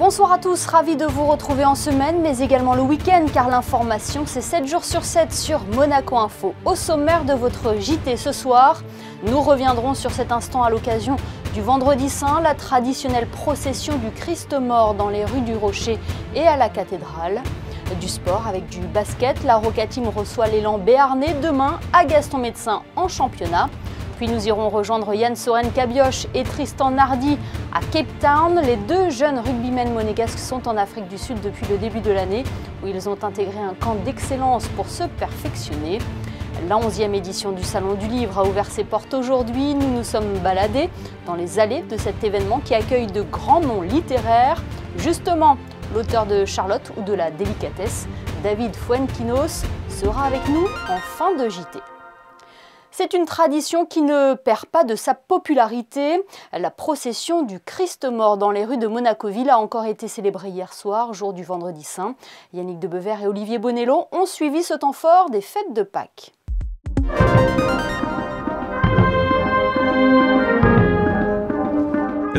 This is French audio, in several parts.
Bonsoir à tous, ravi de vous retrouver en semaine, mais également le week-end, car l'information, c'est 7 jours sur 7 sur Monaco Info. Au sommaire de votre JT ce soir, nous reviendrons sur cet instant à l'occasion du Vendredi Saint, la traditionnelle procession du Christ mort dans les rues du Rocher et à la cathédrale. Du sport avec du basket, la Roca Team reçoit l'élan béarnais demain à Gaston Médecin en championnat. Puis nous irons rejoindre Yann Soren-Cabioche et Tristan Nardi à Cape Town. Les deux jeunes rugbymen monégasques sont en Afrique du Sud depuis le début de l'année, où ils ont intégré un camp d'excellence pour se perfectionner. La 11e édition du Salon du Livre a ouvert ses portes aujourd'hui. Nous nous sommes baladés dans les allées de cet événement qui accueille de grands noms littéraires. Justement, l'auteur de Charlotte ou de la délicatesse, David Fuenquinos, sera avec nous en fin de JT. C'est une tradition qui ne perd pas de sa popularité. La procession du Christ mort dans les rues de Monaco-Ville a encore été célébrée hier soir, jour du Vendredi Saint. Yannick Debever et Olivier Bonello ont suivi ce temps fort des fêtes de Pâques.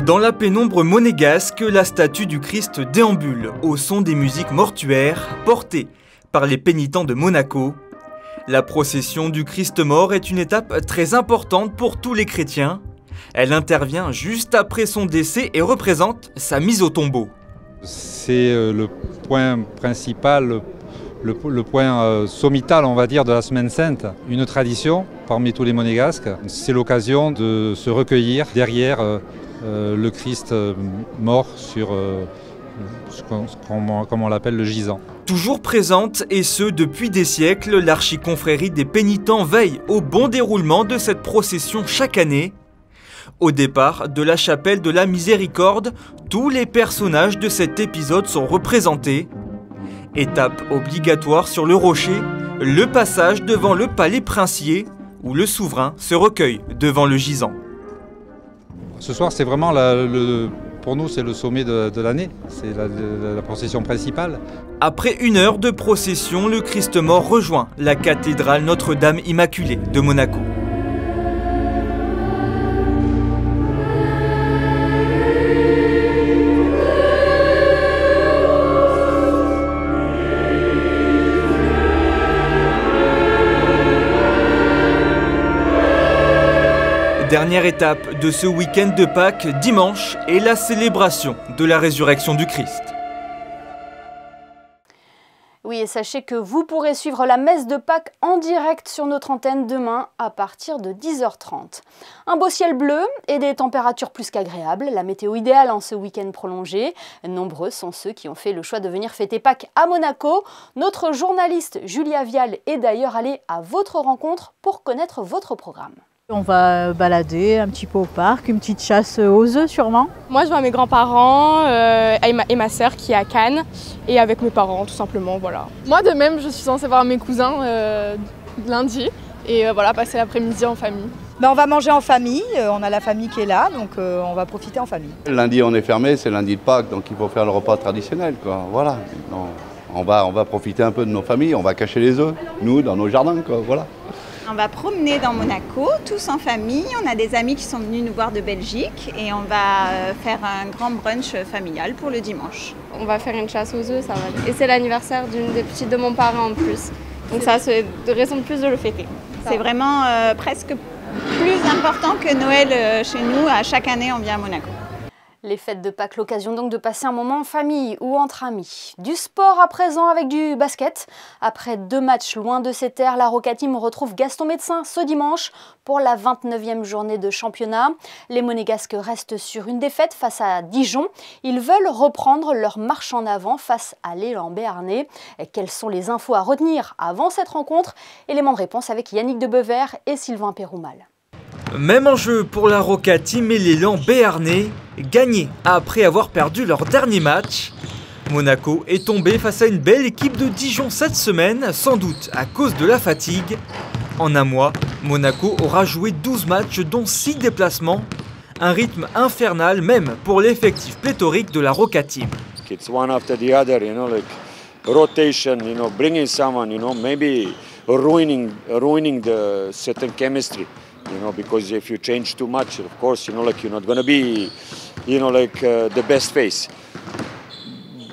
Dans la pénombre monégasque, la statue du Christ déambule au son des musiques mortuaires portées par les pénitents de Monaco. La procession du Christ mort est une étape très importante pour tous les chrétiens. Elle intervient juste après son décès et représente sa mise au tombeau. C'est le point principal, le point sommital, on va dire, de la Semaine Sainte. Une tradition parmi tous les monégasques. C'est l'occasion de se recueillir derrière le Christ mort sur, comme on l'appelle, le gisant. Toujours présente, et ce depuis des siècles, l'archiconfrérie des pénitents veille au bon déroulement de cette procession chaque année. Au départ de la chapelle de la Miséricorde, tous les personnages de cet épisode sont représentés. Étape obligatoire sur le rocher, le passage devant le palais princier, où le souverain se recueille devant le gisant. Ce soir, c'est vraiment pour nous, c'est le sommet de l'année, c'est la procession principale. Après 1 heure de procession, le Christ mort rejoint la cathédrale Notre-Dame Immaculée de Monaco. Dernière étape de ce week-end de Pâques, dimanche, est la célébration de la résurrection du Christ. Oui, et sachez que vous pourrez suivre la messe de Pâques en direct sur notre antenne demain à partir de 10h30. Un beau ciel bleu et des températures plus qu'agréables, la météo idéale en ce week-end prolongé. Nombreux sont ceux qui ont fait le choix de venir fêter Pâques à Monaco. Notre journaliste Julia Vial est d'ailleurs allée à votre rencontre pour connaître votre programme. On va balader un petit peu au parc, une petite chasse aux œufs sûrement. Moi je vois mes grands-parents et ma sœur qui est à Cannes et avec mes parents tout simplement, voilà. Moi de même je suis censée voir mes cousins lundi et voilà, passer l'après-midi en famille. On va manger en famille, on a la famille qui est là, donc on va profiter en famille. Lundi on est fermé, c'est lundi de Pâques, donc il faut faire le repas traditionnel, quoi. Voilà. On va profiter un peu de nos familles, on va cacher les œufs, nous, dans nos jardins, quoi. Voilà. On va promener dans Monaco, tous en famille. On a des amis qui sont venus nous voir de Belgique et on va faire un grand brunch familial pour le dimanche. On va faire une chasse aux œufs, ça va. Et c'est l'anniversaire d'une des petites de mon parent en plus. Donc ça, c'est de raison de plus de le fêter. C'est vraiment presque plus important que Noël chez nous. À chaque année, on vient à Monaco. Les fêtes de Pâques, l'occasion donc de passer un moment en famille ou entre amis. Du sport à présent avec du basket. Après 2 matchs loin de ses terres, la Roca Team retrouve Gaston Médecin ce dimanche pour la 29e journée de championnat. Les Monégasques restent sur une défaite face à Dijon. Ils veulent reprendre leur marche en avant face à l'élan béarnais. Quelles sont les infos à retenir avant cette rencontre? Élément de réponse avec Yannick Debever et Sylvain Péroumal. Même enjeu pour la Roca Team et l'élan béarnais, gagné après avoir perdu leur dernier match. Monaco est tombé face à une belle équipe de Dijon cette semaine, sans doute à cause de la fatigue. En un mois, Monaco aura joué 12 matchs dont 6 déplacements. Un rythme infernal même pour l'effectif pléthorique de la Roca Team. It's one after the other, like rotation, bringing someone, maybe ruining the certain chemistry. Because if you change too much, of course, you're not going to be, the best face.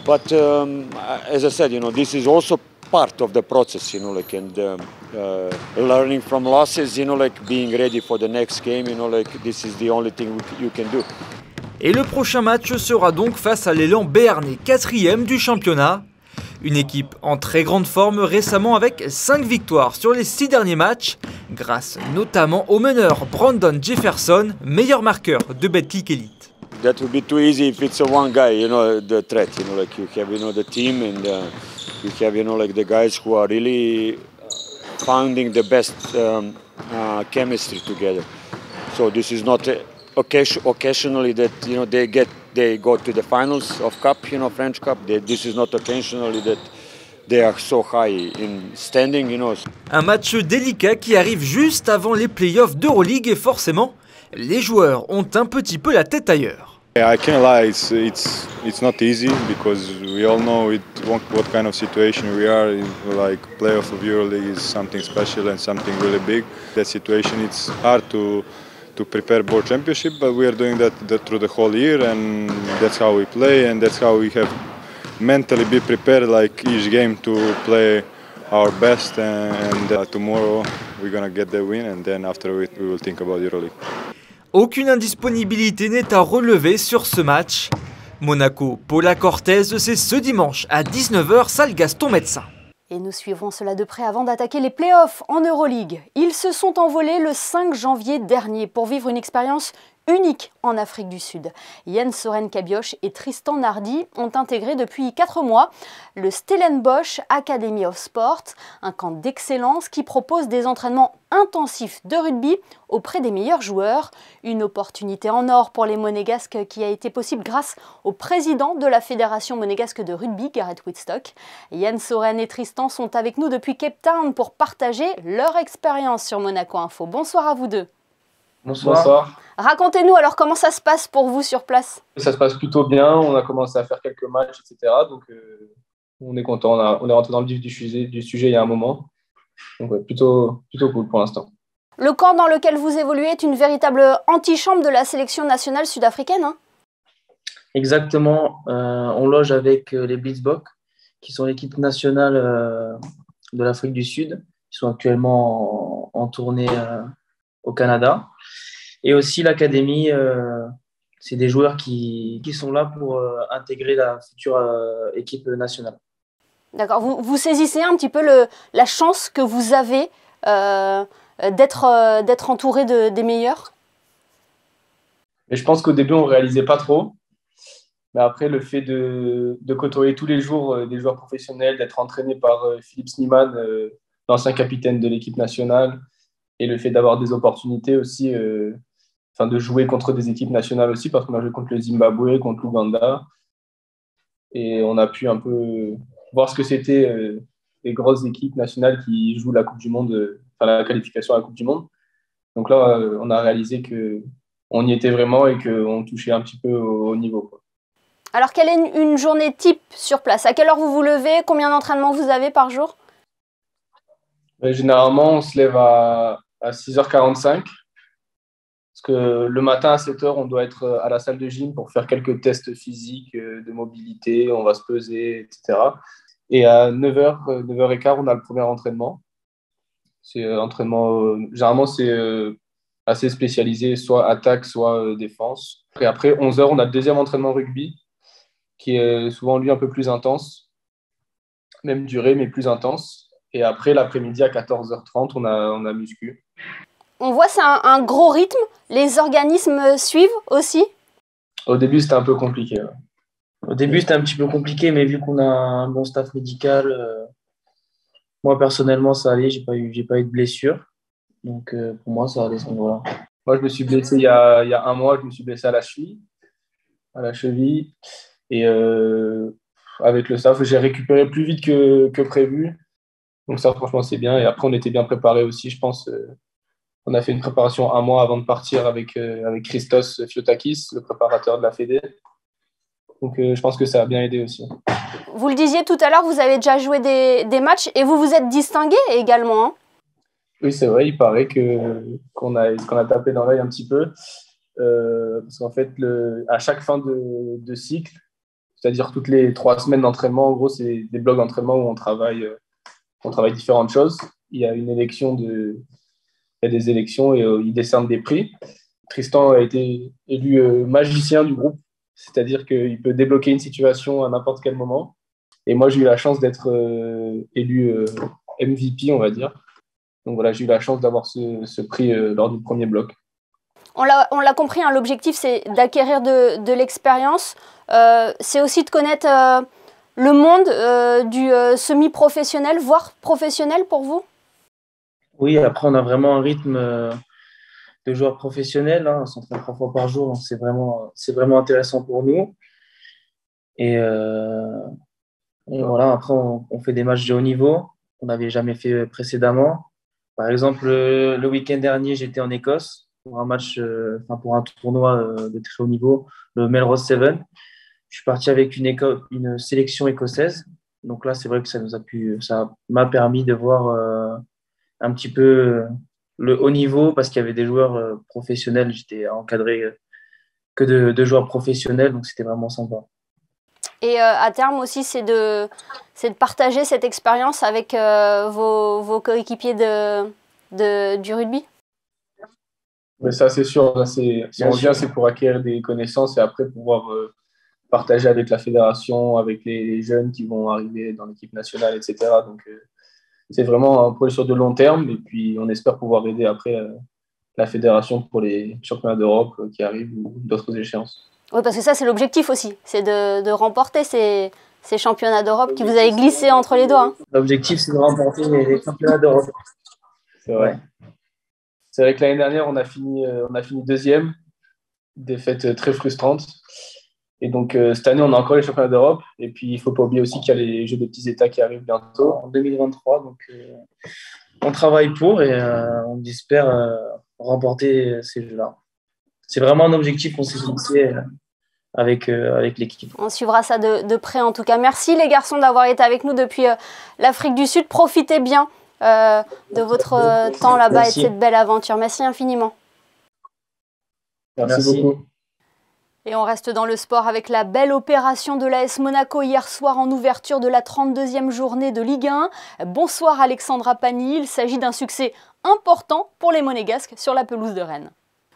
But as I said, this is also part of the process, and learning from losses, being ready for the next game, this is the only thing you can do. Et le prochain match sera donc face à l'élan béarnais, 4e du championnat. Une équipe en très grande forme récemment avec 5 victoires sur les 6 derniers matchs, grâce notamment au meneur Brandon Jefferson, meilleur marqueur de Betclic Elite. That would be too easy if it's a one guy, the threat, you have, the team and you have, the guys who are really finding the best chemistry together. So this is not occasionally that, they go to the finals of Cup, French Cup. This is not occasionally that they are so high in standing, Un match délicat qui arrive juste avant les playoffs d'Euroleague et forcément, les joueurs ont un petit peu la tête ailleurs. I can't lie, it's not easy because we all know what kind of situation we are. Like playoff of EuroLeague is something special and something really big. That situation, it's hard to prepare board championship, but we are doing that through the whole year, and that's how we play, and that's how we have mentally be prepared like each game to play our best, and tomorrow we're gonna get the win, and then after we will think about EuroLeague. Aucune indisponibilité n'est à relever sur ce match. Monaco-Paula Cortez, c'est ce dimanche à 19h, salle Gaston Médecin. Et nous suivrons cela de près avant d'attaquer les playoffs en Euroleague. Ils se sont envolés le 5 janvier dernier pour vivre une expérience unique en Afrique du Sud. Jens Soren Kabioche et Tristan Nardi ont intégré depuis 4 mois le Stellenbosch Academy of Sport, un camp d'excellence qui propose des entraînements intensifs de rugby auprès des meilleurs joueurs. Une opportunité en or pour les Monégasques qui a été possible grâce au président de la Fédération monégasque de rugby, Gareth Whitstock. Jens Soren et Tristan sont avec nous depuis Cape Town pour partager leur expérience sur Monaco Info. Bonsoir à vous deux. Bonsoir. Racontez-nous alors comment ça se passe pour vous sur place. Ça se passe plutôt bien, on a commencé à faire quelques matchs, etc. Donc on est content, on est rentré dans le vif du sujet il y a un moment. Donc ouais, plutôt cool pour l'instant. Le camp dans lequel vous évoluez est une véritable antichambre de la sélection nationale sud-africaine, hein ? Exactement, on loge avec les Blitzboks, qui sont l'équipe nationale de l'Afrique du Sud, qui sont actuellement en tournée au Canada. Et aussi l'académie, c'est des joueurs qui sont là pour intégrer la future équipe nationale. D'accord, vous saisissez un petit peu la chance que vous avez d'être entouré des meilleurs? Et je pense qu'au début, on ne réalisait pas trop. Mais après, le fait de côtoyer tous les jours des joueurs professionnels, d'être entraîné par Philippe Snyman, l'ancien capitaine de l'équipe nationale, et le fait d'avoir des opportunités aussi, de jouer contre des équipes nationales aussi, parce qu'on a joué contre le Zimbabwe, contre l'Ouganda. Et on a pu un peu voir ce que c'était les grosses équipes nationales qui jouent la Coupe du Monde, la qualification à la Coupe du Monde. Donc là, on a réalisé qu'on y était vraiment et qu'on touchait un petit peu au niveau, quoi. Alors, quelle est une journée type sur place? À quelle heure vous vous levez? Combien d'entraînements vous avez par jour? Généralement, on se lève à 6h45. Parce que le matin à 7h, on doit être à la salle de gym pour faire quelques tests physiques, de mobilité, on va se peser, etc. Et à 9h, 9h15, on a le premier entraînement. C'est entraînement, généralement, c'est assez spécialisé, soit attaque, soit défense. Et après, 11h, on a le deuxième entraînement rugby, qui est souvent, lui, un peu plus intense. Même durée, mais plus intense. Et après, l'après-midi, à 14h30, on a muscu. On voit, c'est un gros rythme. Les organismes suivent aussi? Au début, c'était un peu compliqué. Ouais. Au début, c'était un petit peu compliqué, mais vu qu'on a un bon staff médical, moi, personnellement, ça allait. J'ai pas eu de blessure. Donc, pour moi, ça allait ce niveau-là. Moi, je me suis blessé il y a un mois. Je me suis blessé à la cheville. Et avec le staff, j'ai récupéré plus vite que prévu. Donc ça, franchement, c'est bien. Et après, on était bien préparés aussi, je pense. On a fait une préparation un mois avant de partir avec Christos Fiotakis, le préparateur de la Fédé. Donc je pense que ça a bien aidé aussi. Vous le disiez tout à l'heure, vous avez déjà joué des matchs et vous vous êtes distingué également, hein? Oui, c'est vrai, il paraît qu'on a tapé dans l'œil un petit peu. Parce qu'en fait, à chaque fin de cycle, c'est-à-dire toutes les 3 semaines d'entraînement. En gros, c'est des blocs d'entraînement où on travaille différentes choses. Il y a une élection il y a des élections et ils décernent des prix. Tristan a été élu magicien du groupe, c'est-à-dire qu'il peut débloquer une situation à n'importe quel moment. Et moi, j'ai eu la chance d'être élu MVP, on va dire. Donc voilà, j'ai eu la chance d'avoir ce prix lors du premier bloc. On l'a compris, hein, l'objectif, c'est d'acquérir de l'expérience. C'est aussi de connaître le monde du semi-professionnel, voire professionnel pour vous? Oui, après, on a vraiment un rythme de joueur professionnel. Hein, on s'entraîne 3 fois par jour, donc c'est vraiment intéressant pour nous. Et voilà, après, on fait des matchs de haut niveau qu'on n'avait jamais fait précédemment. Par exemple, le week-end dernier, j'étais en Écosse pour un match, pour un tournoi de très haut niveau, le Melrose 7. Je suis parti avec une sélection écossaise. Donc là, c'est vrai que ça m'a permis de voir un petit peu le haut niveau parce qu'il y avait des joueurs professionnels. J'étais encadré que de joueurs professionnels, donc c'était vraiment sympa. Et à terme aussi, c'est de partager cette expérience avec vos coéquipiers du rugby? Mais ça, c'est sûr. Si on vient, c'est pour acquérir des connaissances et après pouvoir partager avec la fédération, avec les jeunes qui vont arriver dans l'équipe nationale, etc. Donc, c'est vraiment un projet sur de long terme. Et puis, on espère pouvoir aider après la fédération pour les championnats d'Europe qui arrivent ou d'autres échéances. Oui, parce que ça, c'est l'objectif aussi. C'est de remporter ces championnats d'Europe qui vous avez glissé entre les doigts. Hein. L'objectif, c'est de remporter les championnats d'Europe. C'est vrai. C'est vrai que l'année dernière, on a fini 2e. Défaite très frustrante. Et donc, cette année, on a encore les championnats d'Europe. Et puis, il ne faut pas oublier aussi qu'il y a les Jeux des petits États qui arrivent bientôt. En 2023. Donc, on travaille pour et on espère remporter ces Jeux-là. C'est vraiment un objectif qu'on s'est fixé avec l'équipe. On suivra ça de près en tout cas. Merci les garçons d'avoir été avec nous depuis l'Afrique du Sud. Profitez bien de votre temps là-bas et de cette belle aventure. Merci infiniment. Merci beaucoup. Et on reste dans le sport avec la belle opération de l'AS Monaco hier soir en ouverture de la 32e journée de Ligue 1. Bonsoir Alexandra Pani, il s'agit d'un succès important pour les Monégasques sur la pelouse de Rennes.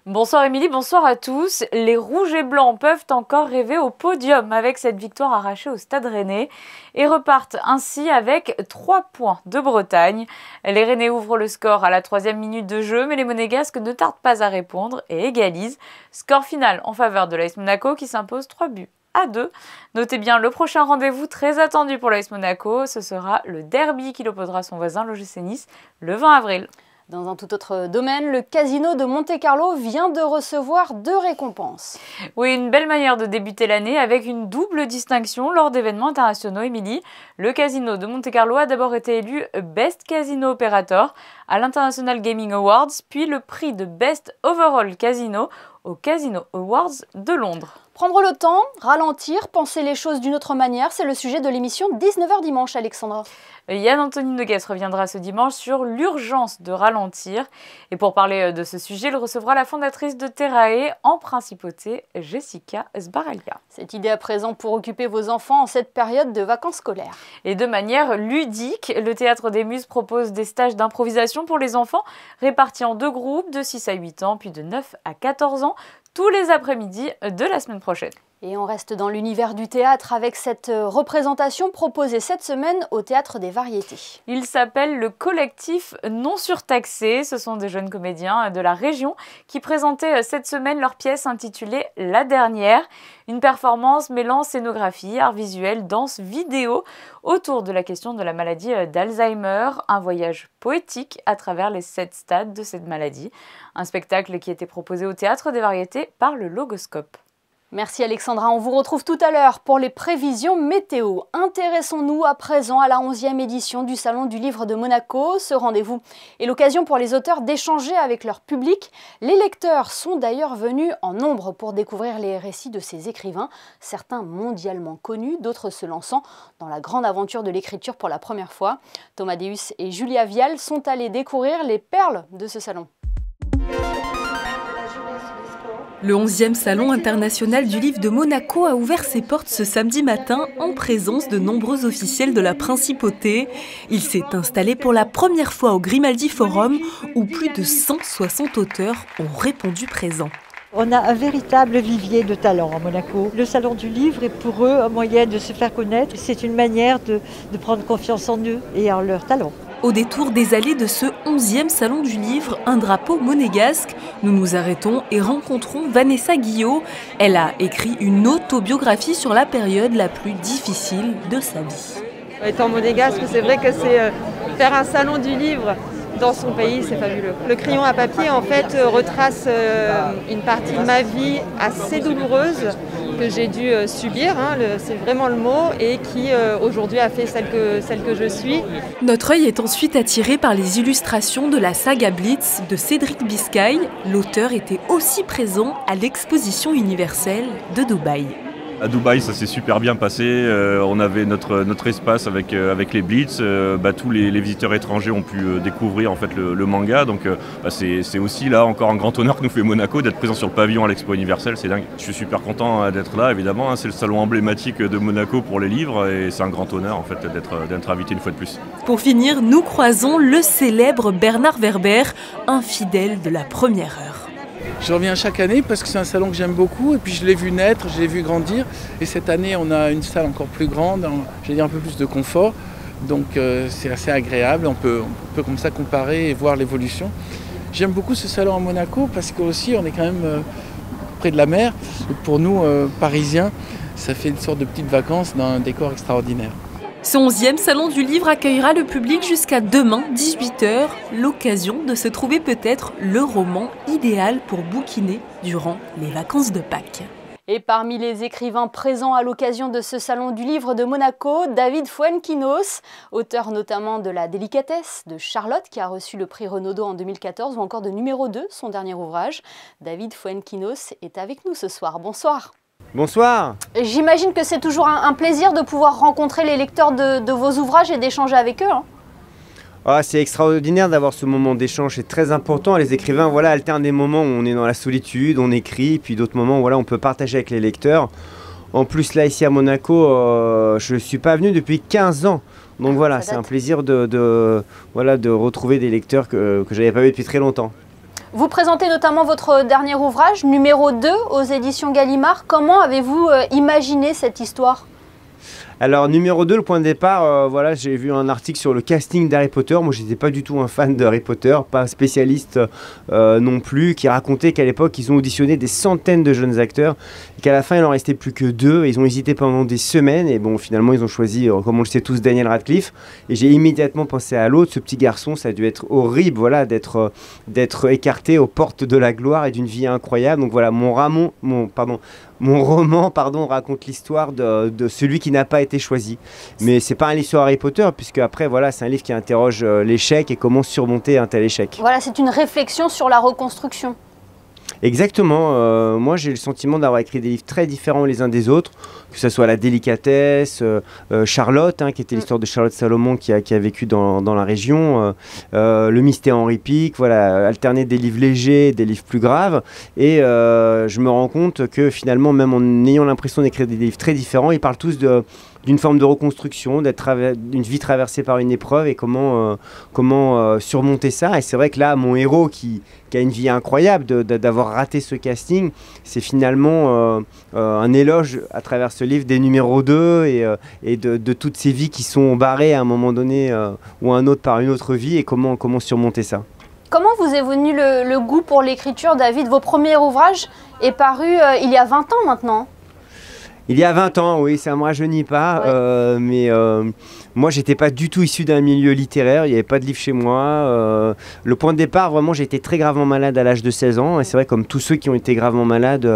Bonsoir Émilie, bonsoir à tous. Les Rouges et Blancs peuvent encore rêver au podium avec cette victoire arrachée au Stade Rennais et repartent ainsi avec 3 points de Bretagne. Les Rennais ouvrent le score à la 3e minute de jeu, mais les Monégasques ne tardent pas à répondre et égalisent. Score final en faveur de l'AS Monaco qui s'impose 3-2. Notez bien le prochain rendez-vous très attendu pour l'AS Monaco, ce sera le derby qu'il opposera son voisin l'OGC Nice le 20 avril. Dans un tout autre domaine, le Casino de Monte-Carlo vient de recevoir 2 récompenses. Oui, une belle manière de débuter l'année avec une double distinction lors d'événements internationaux, Émilie. Le Casino de Monte-Carlo a d'abord été élu Best Casino Operator à l'International Gaming Awards, puis le prix de Best Overall Casino au Casino Awards de Londres. Prendre le temps, ralentir, penser les choses d'une autre manière, c'est le sujet de l'émission 19h dimanche, Alexandra. Yann-Anthony Noguès reviendra ce dimanche sur l'urgence de ralentir. Et pour parler de ce sujet, il recevra la fondatrice de Terrae en principauté, Jessica Sbaralia. Cette idée à présent pour occuper vos enfants en cette période de vacances scolaires. Et de manière ludique, le Théâtre des Muses propose des stages d'improvisation pour les enfants répartis en 2 groupes de 6 à 8 ans, puis de 9 à 14 ans, tous les après-midi de la semaine prochaine. Et on reste dans l'univers du théâtre avec cette représentation proposée cette semaine au Théâtre des Variétés. Il s'appelle le collectif non surtaxé. Ce sont des jeunes comédiens de la région qui présentaient cette semaine leur pièce intitulée La Dernière. Une performance mêlant scénographie, art visuel, danse, vidéo autour de la question de la maladie d'Alzheimer. Un voyage poétique à travers les 7 stades de cette maladie. Un spectacle qui était proposé au Théâtre des Variétés par le Logoscope. Merci Alexandra, on vous retrouve tout à l'heure pour les prévisions météo. Intéressons-nous à présent à la 11e édition du Salon du Livre de Monaco. Ce rendez-vous est l'occasion pour les auteurs d'échanger avec leur public. Les lecteurs sont d'ailleurs venus en nombre pour découvrir les récits de ces écrivains, certains mondialement connus, d'autres se lançant dans la grande aventure de l'écriture pour la première fois. Thomas Deus et Julia Vial sont allés découvrir les perles de ce salon. Le 11e Salon international du livre de Monaco a ouvert ses portes ce samedi matin en présence de nombreux officiels de la principauté. Il s'est installé pour la première fois au Grimaldi Forum où plus de 160 auteurs ont répondu présents. On a un véritable vivier de talents à Monaco. Le Salon du Livre est pour eux un moyen de se faire connaître. C'est une manière de prendre confiance en eux et en leurs talents. Au détour des allées de ce 11e Salon du Livre, un drapeau monégasque, nous nous arrêtons et rencontrons Vanessa Guillot. Elle a écrit une autobiographie sur la période la plus difficile de sa vie. Étant monégasque, c'est vrai que c'est faire un Salon du Livre dans son pays, c'est fabuleux. Le crayon à papier, en fait, retrace une partie de ma vie assez douloureuse que j'ai dû subir, c'est vraiment le mot, et qui aujourd'hui a fait celle que je suis. Notre œil est ensuite attiré par les illustrations de la saga Blitz de Cédric Biscay. L'auteur était aussi présent à l'exposition universelle de Dubaï. À Dubaï, ça s'est super bien passé. On avait notre espace avec les Blitz. Tous les visiteurs étrangers ont pu découvrir en fait le manga. Donc c'est aussi là encore un grand honneur que nous fait Monaco d'être présent sur le pavillon à l'Expo universelle. C'est dingue. Je suis super content d'être là, évidemment. C'est le salon emblématique de Monaco pour les livres et c'est un grand honneur en fait d'être invité une fois de plus. Pour finir, nous croisons le célèbre Bernard Werber, un fidèle de la première heure. Je reviens chaque année parce que c'est un salon que j'aime beaucoup et puis je l'ai vu naître, je l'ai vu grandir et cette année on a une salle encore plus grande, j'ai dire un peu plus de confort, donc c'est assez agréable, on peut comme ça comparer et voir l'évolution. J'aime beaucoup ce salon à Monaco parce qu'aussi on est quand même près de la mer et pour nous Parisiens ça fait une sorte de petites vacances dans un décor extraordinaire. Ce 11e Salon du Livre accueillera le public jusqu'à demain, 18h. L'occasion de se trouver peut-être le roman idéal pour bouquiner durant les vacances de Pâques. Et parmi les écrivains présents à l'occasion de ce Salon du Livre de Monaco, David Fuenquinos, auteur notamment de La délicatesse de Charlotte, qui a reçu le prix Renaudot en 2014, ou encore de Numéro 2, son dernier ouvrage. David Fuenquinos est avec nous ce soir. Bonsoir. Bonsoir. J'imagine que c'est toujours un plaisir de pouvoir rencontrer les lecteurs de vos ouvrages et d'échanger avec eux. C'est extraordinaire d'avoir ce moment d'échange, c'est très important. Les écrivains alternent des moments où on est dans la solitude, on écrit, puis d'autres moments où on peut partager avec les lecteurs. En plus là ici à Monaco, je ne suis pas venu depuis 15 ans. Donc voilà, c'est un plaisir de retrouver des lecteurs que je n'avais pas vu depuis très longtemps. Vous présentez notamment votre dernier ouvrage, Numéro 2, aux éditions Gallimard. Comment avez-vous imaginé cette histoire ? Alors Numéro 2, le point de départ, j'ai vu un article sur le casting d'Harry Potter. Moi, je n'étais pas du tout un fan d'Harry Potter, pas spécialiste non plus, qui racontait qu'à l'époque, ils ont auditionné des centaines de jeunes acteurs et qu'à la fin, il n'en restait plus que 2. Ils ont hésité pendant des semaines et bon, finalement, ils ont choisi, comme on le sait tous, Daniel Radcliffe. Et j'ai immédiatement pensé à l'autre, ce petit garçon. Ça a dû être horrible, d'être écarté aux portes de la gloire et d'une vie incroyable. Donc voilà, mon roman raconte l'histoire de celui qui n'a pas été choisi. Mais c'est pas un livre sur Harry Potter, puisque après, c'est un livre qui interroge l'échec et comment surmonter un tel échec. Voilà, c'est une réflexion sur la reconstruction. Exactement. Moi, j'ai le sentiment d'avoir écrit des livres très différents les uns des autres, que ce soit La délicatesse, Charlotte, qui était l'histoire de Charlotte Salomon qui a vécu dans la région, Le mystère Henri Pic, alterner des livres légers, des livres plus graves. Et je me rends compte que finalement, même en ayant l'impression d'écrire des livres très différents, ils parlent tous d'une forme de reconstruction, d'une vie traversée par une épreuve et comment surmonter ça. Et c'est vrai que là, mon héros qui a une vie incroyable, d'avoir raté ce casting, c'est finalement un éloge à travers ce livre des numéros 2 et de toutes ces vies qui sont barrées à un moment donné ou à un autre par une autre vie et comment surmonter ça. Comment vous est venu le goût pour l'écriture, David ? Vos premiers ouvrages est paru il y a 20 ans maintenant. Il y a 20 ans, oui, ça ne me rajeunit pas, mais moi, j'étais pas du tout issu d'un milieu littéraire, il n'y avait pas de livre chez moi. Le point de départ, vraiment, j'ai été très gravement malade à l'âge de 16 ans, et c'est vrai, comme tous ceux qui ont été gravement malades,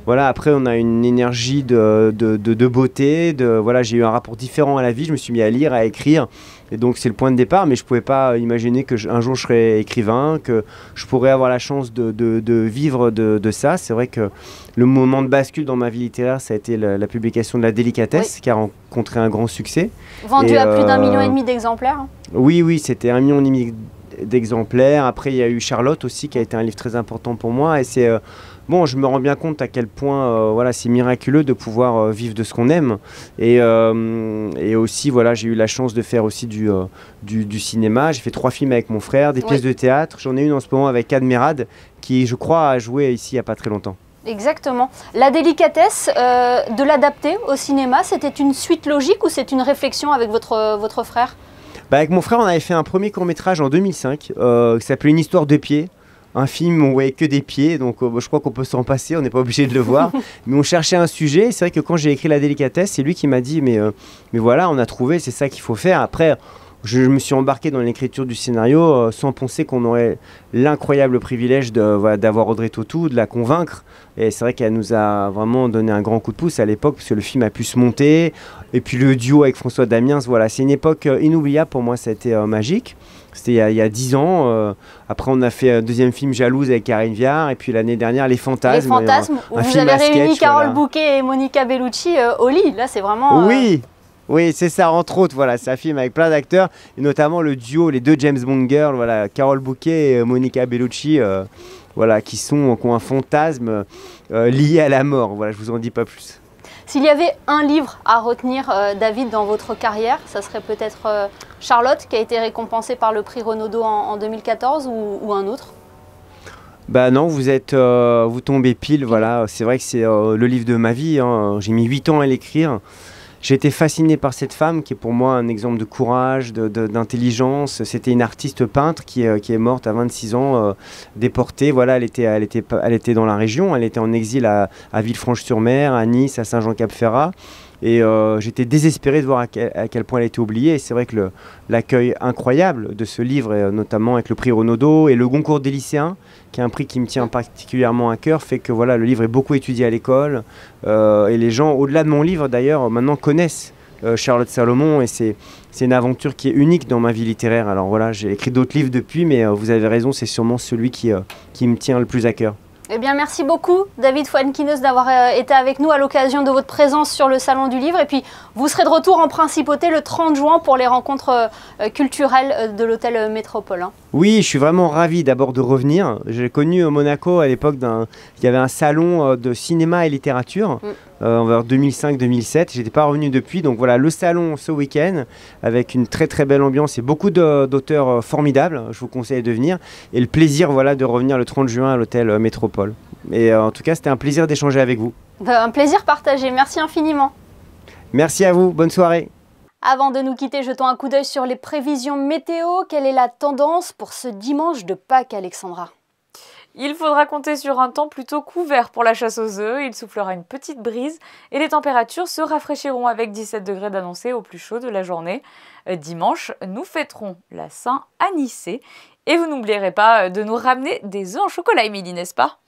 après, on a une énergie de beauté, j'ai eu un rapport différent à la vie, je me suis mis à lire, à écrire, et donc c'est le point de départ, mais je ne pouvais pas imaginer qu'un jour je serais écrivain, que je pourrais avoir la chance de vivre de ça. C'est vrai que le moment de bascule dans ma vie littéraire, ça a été la publication de La délicatesse, qui a rencontré un grand succès. Vendu à plus d'1,5 million d'exemplaires. Oui, c'était 1,5 million d'exemplaires. Après, il y a eu Charlotte aussi, qui a été un livre très important pour moi, et c'est bon, je me rends bien compte à quel point voilà, c'est miraculeux de pouvoir vivre de ce qu'on aime. Et aussi, voilà, j'ai eu la chance de faire aussi du cinéma. J'ai fait 3 films avec mon frère, des pièces de théâtre. J'en ai une en ce moment avec Admirad, qui, je crois, a joué ici il n'y a pas très longtemps. Exactement. La délicatesse de l'adapter au cinéma, c'était une suite logique ou c'est une réflexion avec votre frère? Avec mon frère, on avait fait un premier court-métrage en 2005 qui s'appelait Une histoire de pieds. Un film où on voyait que des pieds, donc je crois qu'on peut s'en passer, on n'est pas obligé de le voir. Mais on cherchait un sujet. C'est vrai que quand j'ai écrit La délicatesse, c'est lui qui m'a dit mais voilà, on a trouvé, c'est ça qu'il faut faire. Après, je me suis embarqué dans l'écriture du scénario sans penser qu'on aurait l'incroyable privilège d'avoir Audrey Tautou, de la convaincre. Et c'est vrai qu'elle nous a vraiment donné un grand coup de pouce à l'époque, parce que le film a pu se monter. Et puis le duo avec François Damiens, voilà, c'est une époque inoubliable pour moi, ça a été magique. C'était il y a 10 ans. Après, on a fait un deuxième film, Jalouse, avec Karine Viard. Et puis l'année dernière, Les Fantasmes. Les Fantasmes, où vous avez réuni Carole Bouquet et Monica Bellucci au lit. Là, c'est vraiment... Oui, c'est ça, entre autres, voilà, c'est un film avec plein d'acteurs, et notamment le duo, les 2 James Bond girls, voilà, Carole Bouquet et Monica Bellucci, voilà, qui ont un fantasme lié à la mort. Voilà, je vous en dis pas plus. S'il y avait un livre à retenir, David, dans votre carrière, ça serait peut-être Charlotte, qui a été récompensée par le prix Renaudot en 2014, ou un autre? Bah non, vous tombez pile, voilà. C'est vrai que c'est le livre de ma vie, hein. J'ai mis 8 ans à l'écrire. J'ai été fasciné par cette femme qui est pour moi un exemple de courage, d'intelligence. C'était une artiste peintre qui est morte à 26 ans, déportée. Voilà, elle était dans la région, elle était en exil à Villefranche-sur-Mer, à Nice, à Saint-Jean-Cap-Ferrat. Et j'étais désespéré de voir à quel point elle était oubliée. Et c'est vrai que l'accueil incroyable de ce livre, et notamment avec le prix Renaudot et le Goncourt des lycéens, qui est un prix qui me tient particulièrement à cœur, fait que voilà, le livre est beaucoup étudié à l'école. Et les gens, au-delà de mon livre d'ailleurs, maintenant connaissent Charlotte Salomon. Et c'est une aventure qui est unique dans ma vie littéraire. Alors voilà, j'ai écrit d'autres livres depuis, mais vous avez raison, c'est sûrement celui qui me tient le plus à cœur. Eh bien, merci beaucoup, David Fuenquinos, d'avoir été avec nous à l'occasion de votre présence sur le Salon du Livre. Et puis, vous serez de retour en principauté le 30 juin pour les rencontres culturelles de l'hôtel Métropole. Oui, je suis vraiment ravi d'abord de revenir. J'ai connu Monaco à l'époque, il y avait un salon de cinéma et littérature vers 2005-2007. Je n'étais pas revenu depuis. Donc voilà, le salon ce week-end avec une très très belle ambiance et beaucoup d'auteurs formidables. Je vous conseille de venir. Et le plaisir voilà, de revenir le 30 juin à l'hôtel Métropole. Et en tout cas, c'était un plaisir d'échanger avec vous. Un plaisir partagé. Merci infiniment. Merci à vous. Bonne soirée. Avant de nous quitter, jetons un coup d'œil sur les prévisions météo. Quelle est la tendance pour ce dimanche de Pâques, Alexandra? Il faudra compter sur un temps plutôt couvert pour la chasse aux œufs. Il soufflera une petite brise et les températures se rafraîchiront avec 17 degrés d'annoncé au plus chaud de la journée. Dimanche, nous fêterons la Saint-Anicet. Et vous n'oublierez pas de nous ramener des œufs en chocolat, Émilie, n'est-ce pas?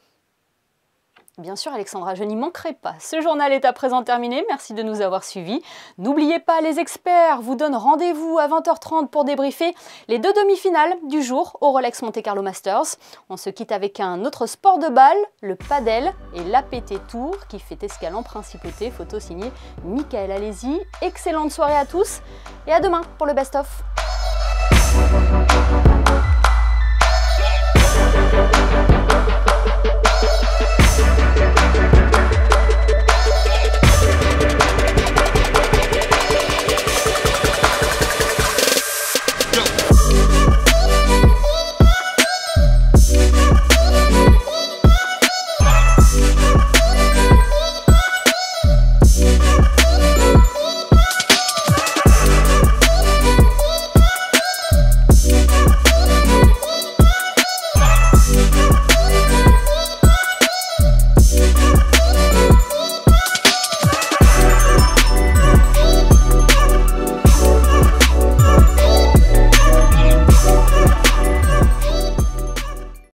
Bien sûr, Alexandra, je n'y manquerai pas. Ce journal est à présent terminé. Merci de nous avoir suivis. N'oubliez pas, les experts vous donnent rendez-vous à 20h30 pour débriefer les 2 demi-finales du jour au Rolex Monte Carlo Masters. On se quitte avec un autre sport de balle, le padel et l'APT Tour qui fait escale en principauté. Photo signée Michael Alési. Excellente soirée à tous et à demain pour le best-of.